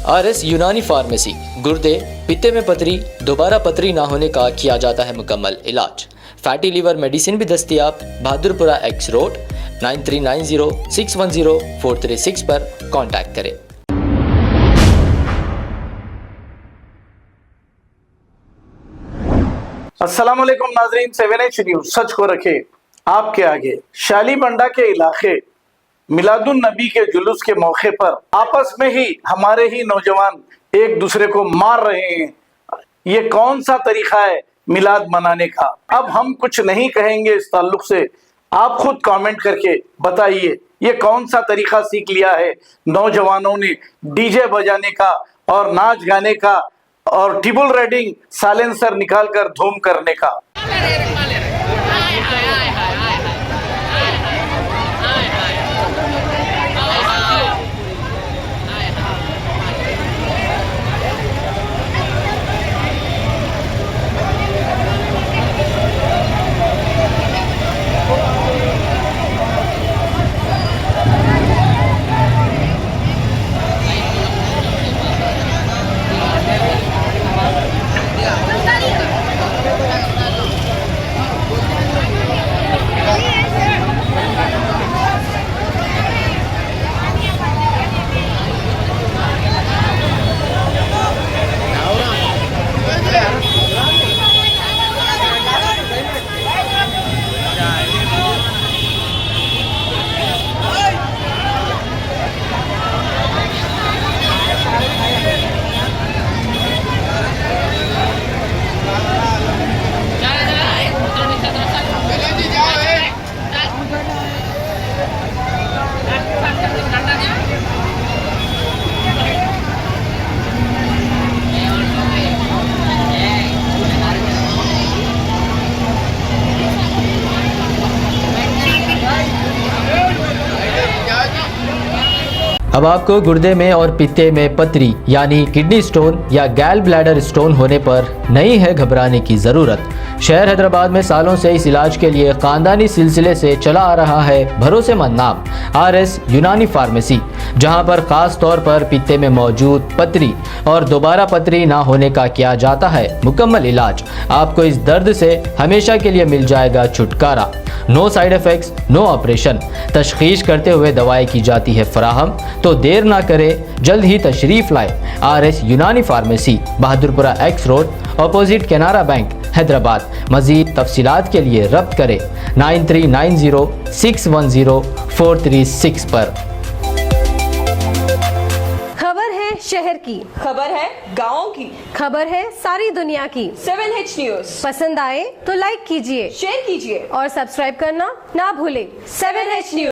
RS यूनानी pharmacy, गुर्दे, पित्ते में पथरी, दोबारा पथरी ना होने का किया जाता है मुकम्मल इलाज। फैटी लीवर मेडिसिन भी दस्तियाब। बहादुरपुरा X रोड 9390610436 पर कांटेक्ट करें। अस्सलाम वालेकुम नाजरीन, 7H न्यूज़ सच को रखे आपके आगे। शालीबंडा के इलाके मिलादुन नबी के जुलूस के मौके पर आपस में ही हमारे ही नौजवान एक दूसरे को मार रहे हैं। ये कौन सा तरीका है मिलाद मनाने का? अब हम कुछ नहीं कहेंगे इस ताल्लुक से, आप खुद कमेंट करके बताइए ये कौन सा तरीका सीख लिया है नौजवानों ने डीजे बजाने का और नाच गाने का और टिबल रेडिंग साइलेंसर निकालकर धूम करने का। अब आपको गुर्दे में और पित्ते में पथरी यानी किडनी स्टोन या गैल ब्लैडर स्टोन होने पर नहीं है घबराने की ज़रूरत। शहर हैदराबाद में सालों से इस इलाज के लिए ख़ानदानी सिलसिले से चला आ रहा है भरोसेमंद नाम RS यूनानी फार्मेसी, जहां पर ख़ास तौर पर पित्ते में मौजूद पथरी और दोबारा पथरी ना होने का किया जाता है मुकम्मल इलाज। आपको इस दर्द से हमेशा के लिए मिल जाएगा छुटकारा। No side effects, no operation. तशखीस करते हुए दवाएं की जाती है फराहम। तो देर ना करें, जल्द ही तशरीफ लाए RS यूनानी pharmacy, Bahadurpura X road, opposite Canara bank, Hyderabad. मज़ीद तफसीलात के लिए रब्त करें 9390610436 पर। खबर है शहर की, खबर है गाँव की, खबर है सारी दुनिया की। 7H न्यूज़ पसंद आए तो लाइक कीजिए, शेयर कीजिए और सब्सक्राइब करना ना भूलें। 7H news.